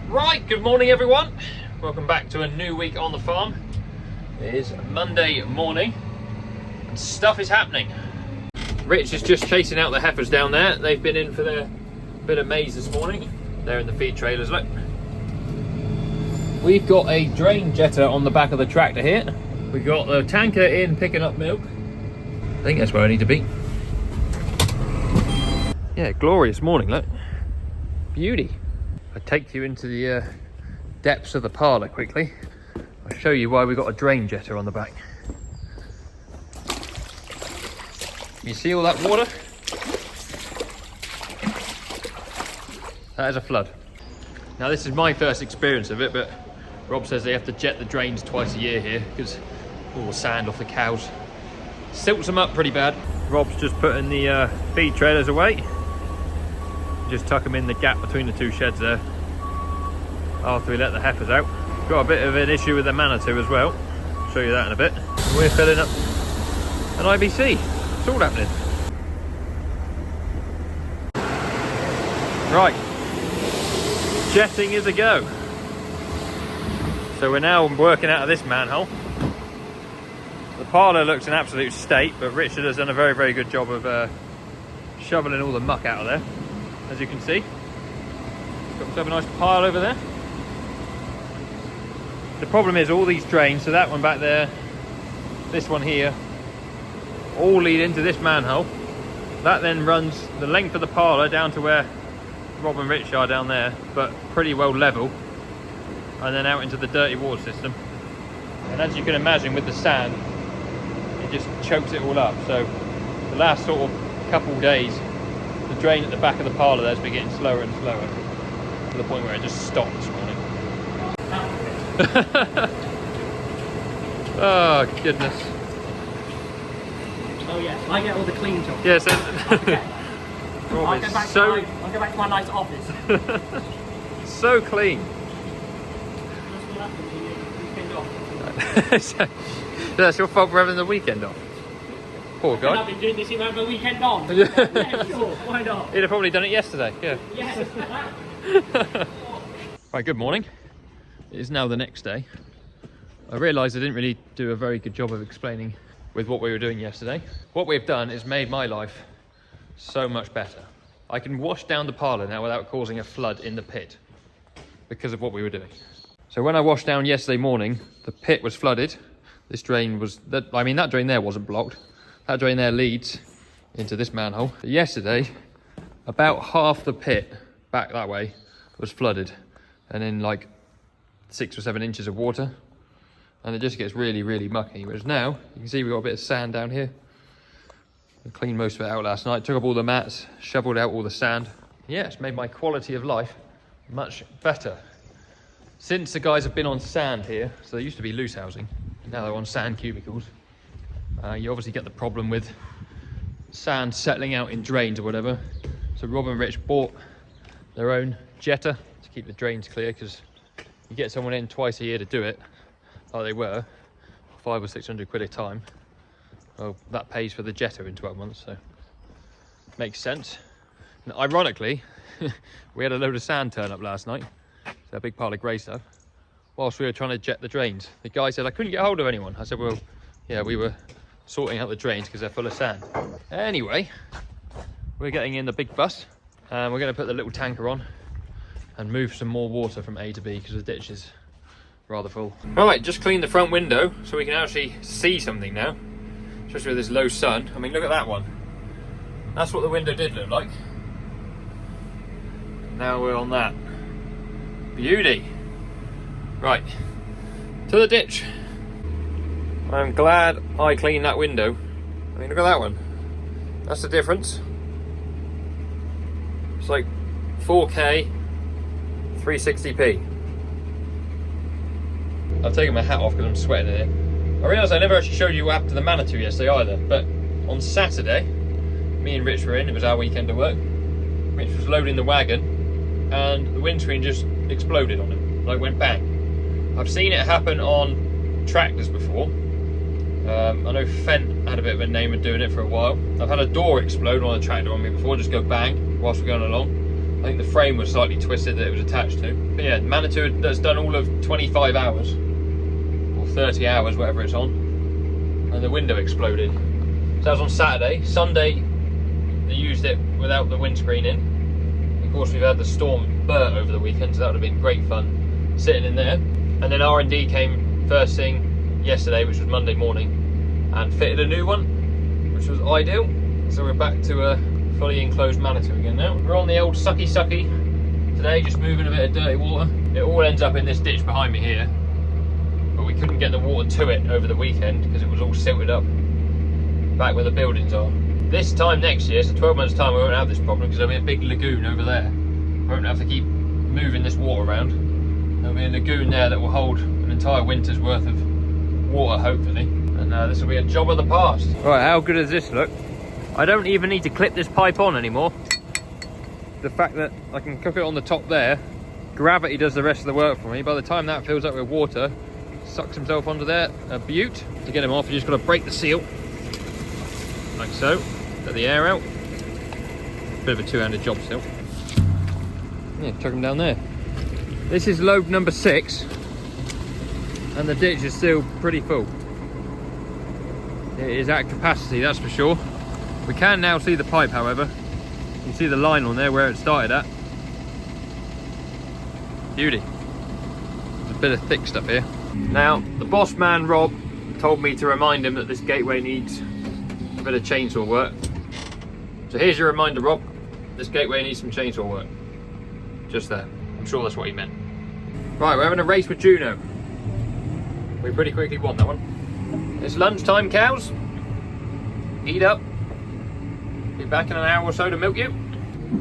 Right, good morning everyone. Welcome back to a new week on the farm. It is Monday morning and stuff is happening. Rich is just chasing out the heifers down there. They've been in for their bit of maize this morning. They're in the feed trailers, look. We've got a drain jetter on the back of the tractor here. We've got the tanker in picking up milk. I think that's where I need to be. Yeah, glorious morning, look. Beauty. I'll take you into the depths of the parlour quickly. I'll show you why we've got a drain jetter on the back. You see all that water? That is a flood. Now this is my first experience of it, but Rob says they have to jet the drains twice a year here because all the sand off the cows silts them up pretty bad. Rob's just putting the feed trailers away. Just tuck them in the gap between the two sheds there after we let the heifers out. Got a bit of an issue with the Manitou as well. I'll show you that in a bit. We're filling up an IBC. It's all happening. Right, jetting is a go. So we're now working out of this manhole. The parlour looks in absolute state, but Richard has done a very, very good job of shoveling all the muck out of there. As you can see, got himself a nice pile over there. The problem is all these drains, so that one back there, this one here, all lead into this manhole. That then runs the length of the parlour down to where Rob and Rich are down there, but pretty well level, and then out into the dirty water system. And as you can imagine with the sand, it just chokes it all up. So the last sort of couple of days, the drain at the back of the parlour there's been getting slower and slower to the point where it just stopped this morning. Oh goodness. Oh yeah, I get all the clean jobs. Yes. Yeah, I'll go back to my nice office. So clean. That's your fault for having the weekend off. Poor guy. I've been doing this even over the weekend on. Yeah, sure, why not? He'd have probably done it yesterday, yeah. Yes. Right, good morning. It is now the next day. I realised I didn't really do a very good job of explaining with what we were doing yesterday. What we've done is made my life so much better. I can wash down the parlour now without causing a flood in the pit because of what we were doing. So when I washed down yesterday morning, the pit was flooded. This drain was, that drain there wasn't blocked. That drain there leads into this manhole. But yesterday, about half the pit back that way was flooded, and in like 6 or 7 inches of water, and it just gets really, really mucky. Whereas now, you can see we've got a bit of sand down here. I cleaned most of it out last night, took up all the mats, shoveled out all the sand. Yeah, it's made my quality of life much better. Since the guys have been on sand here, so they used to be loose housing, now they're on sand cubicles. You obviously get the problem with sand settling out in drains or whatever. So Rob and Rich bought their own jetter to keep the drains clear, because you get someone in twice a year to do it, like they were, 500 or 600 quid a time. Well, that pays for the jetter in 12 months, so makes sense. And ironically, we had a load of sand turn up last night, so a big pile of grey stuff, whilst we were trying to jet the drains. The guy said, I couldn't get hold of anyone. I said, well, yeah, we were sorting out the drains because they're full of sand. Anyway, we're getting in the big bus and we're going to put the little tanker on and move some more water from A to B because the ditch is rather full. Right, just cleaned the front window so we can actually see something now, especially with this low sun. I mean, look at that one. That's what the window did look like. Now we're on that. Beauty. Right, to the ditch. I'm glad I cleaned that window. I mean, look at that one. That's the difference. It's like 4K, 360p. I've taken my hat off because I'm sweating in it. I realised I never actually showed you what happened to the Manitou yesterday either, but on Saturday, me and Rich were in, it was our weekend at work. Rich was loading the wagon and the windscreen just exploded on him, like went bang. I've seen it happen on tractors before. I know Fent had a bit of a name of doing it for a while. I've had a door explode on a tractor on me before, just go bang whilst we're going along. I think the frame was slightly twisted that it was attached to. But yeah, Manitou has done all of 25 hours, or 30 hours, whatever it's on, and the window exploded. So that was on Saturday. Sunday, they used it without the windscreen in. Of course, we've had the storm Bert over the weekend, so that would have been great fun sitting in there. And then R&D came first thing yesterday, which was Monday morning, and fitted a new one, which was ideal. So we're back to a fully enclosed Manitou again now. We're on the old sucky today, just moving a bit of dirty water. It all ends up in this ditch behind me here, but we couldn't get the water to it over the weekend because it was all silted up back where the buildings are. This time next year, so 12 months time, we won't have this problem because there'll be a big lagoon over there. We won't have to keep moving this water around. There'll be a lagoon there that will hold an entire winter's worth of water, hopefully. And this will be a job of the past. Right, how good does this look? I don't even need to clip this pipe on anymore. The fact that I can cook it on the top there, gravity does the rest of the work for me. By the time that fills up with water, sucks himself onto there, a beaut. To get him off, you just got to break the seal, like so. Let the air out. Bit of a two-handed job still. Yeah, chuck him down there. This is load number 6, and the ditch is still pretty full. It is at capacity, that's for sure. We can now see the pipe, however. You can see the line on there where it started at. Beauty. There's a bit of thick stuff here. Now, the boss man, Rob, told me to remind him that this gateway needs a bit of chainsaw work. So here's your reminder, Rob. This gateway needs some chainsaw work. Just there. I'm sure that's what he meant. Right, we're having a race with Juno. We pretty quickly won that one. It's lunchtime, cows. Eat up. Be back in an hour or so to milk you.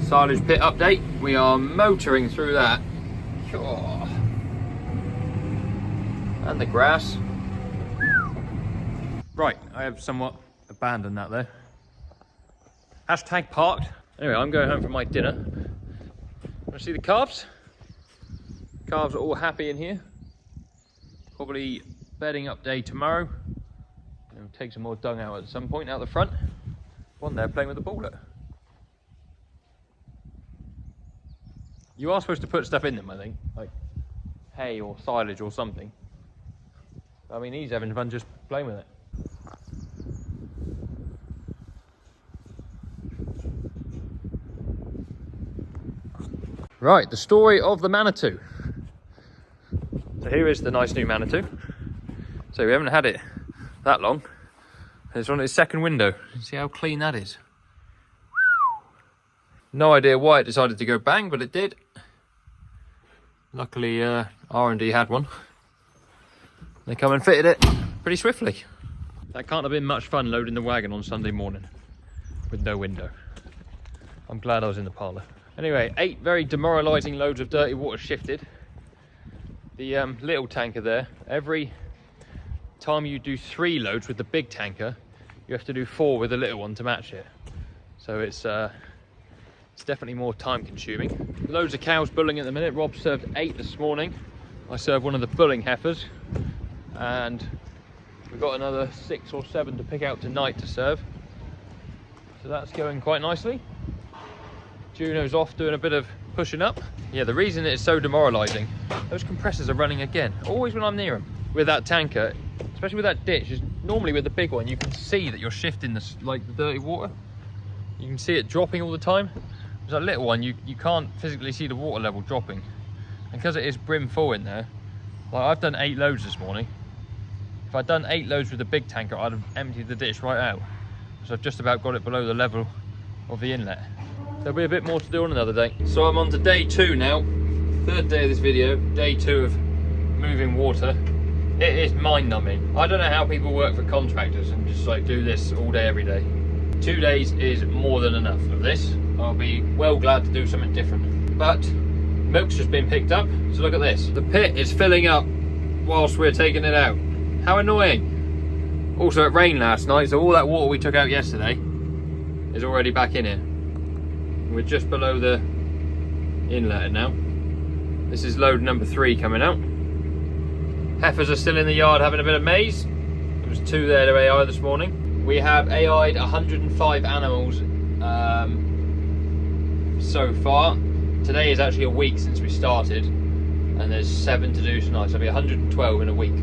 Silage pit update. We are motoring through that. Sure. And the grass. Right, I have somewhat abandoned that there. Hashtag parked. Anyway, I'm going home for my dinner. Want to see the calves? Calves are all happy in here. Probably bedding up day tomorrow. We'll take some more dung out at some point out the front. One there playing with the baller. You are supposed to put stuff in them, I think, like hay or silage or something. I mean, he's having fun just playing with it. Right, the story of the Manitou. So here is the nice new Manitou. So we haven't had it that long. It's on its second window. See how clean that is. No idea why it decided to go bang, but it did. Luckily, R&D had one. They come and fitted it pretty swiftly. That can't have been much fun loading the wagon on Sunday morning with no window. I'm glad I was in the parlour. Anyway, 8 very demoralising loads of dirty water shifted. The little tanker there, every time you do 3 loads with the big tanker, you have to do 4 with the little one to match it. So it's definitely more time consuming. Loads of cows bulling at the minute. Rob served 8 this morning. I served one of the bulling heifers, and we've got another 6 or 7 to pick out tonight to serve. So that's going quite nicely. Juno's off doing a bit of pushing up. Yeah, the reason it's so demoralising, those compressors are running again, always when I'm near them. With that tanker, especially with that ditch, normally with the big one, you can see that you're shifting this, like the dirty water. You can see it dropping all the time. With that little one, you can't physically see the water level dropping. And because it is brim full in there, like I've done 8 loads this morning. If I'd done 8 loads with the big tanker, I'd have emptied the ditch right out. So I've just about got it below the level of the inlet. There'll be a bit more to do on another day. So I'm on to day 2 now. 3rd day of this video, day 2 of moving water. It is mind-numbing. I don't know how people work for contractors and just like do this all day, every day. 2 days is more than enough of this. I'll be well glad to do something different. But milk's just been picked up, so look at this. The pit is filling up whilst we're taking it out. How annoying. Also, it rained last night, so all that water we took out yesterday is already back in here. We're just below the inlet now. This is load number 3 coming out. Heifers are still in the yard having a bit of maize. There was 2 there to AI this morning. We have AI'd 105 animals so far. today is actually a week since we started, and there's 7 to do tonight, so it'll be 112 in a week,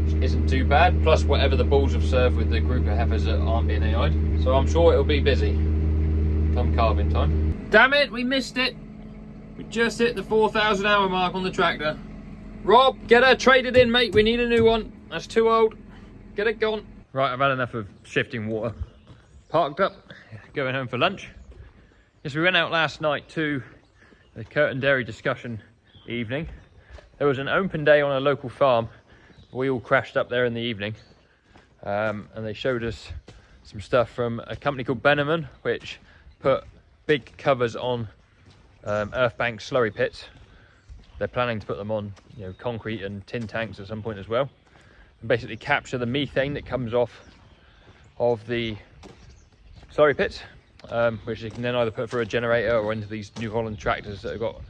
which isn't too bad, plus whatever the bulls have served with the group of heifers that aren't being AI'd. So I'm sure it'll be busy come calving time. Damn it, we missed it. We just hit the 4,000 hour mark on the tractor. Rob, get her traded in, mate. We need a new one. That's too old. Get it gone. Right, I've had enough of shifting water. Parked up, going home for lunch. Yes, we went out last night to the Curtin Dairy discussion evening. There was an open day on a local farm. We all crashed up there in the evening, and they showed us some stuff from a company called Benneman, which put big covers on earthbank slurry pits. They're planning to put them on, you know, concrete and tin tanks at some point as well, and basically capture the methane that comes off of the slurry pits, which you can then either put through a generator or into these New Holland tractors that have got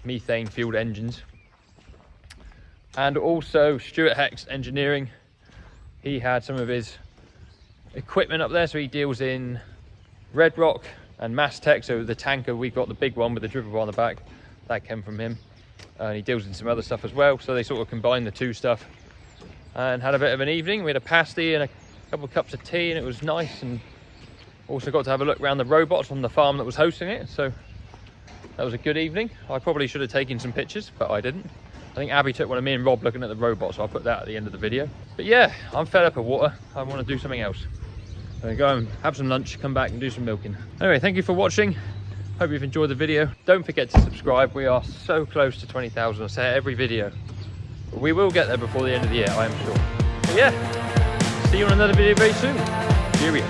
methane fueled engines. And also Stuart Hex Engineering, he had some of his equipment up there, so he deals in Red Rock and Mastech. So the tanker, we've got the big one with the dripper on the back, that came from him, and he deals in some other stuff as well. So they sort of combined the two stuff and had a bit of an evening. We had a pasty and a couple of cups of tea, and it was nice, and also got to have a look around the robots on the farm that was hosting it. So that was a good evening. I probably should have taken some pictures, but I didn't. I think Abby took one of me and Rob looking at the robot, so I'll put that at the end of the video. But yeah, I'm fed up of water. I want to do something else. I'm gonna go and have some lunch, come back and do some milking. Anyway, thank you for watching. Hope you've enjoyed the video. Don't forget to subscribe. We are so close to 20,000. I say it every video. But we will get there before the end of the year, I am sure. But yeah, see you on another video very soon. Cheerio.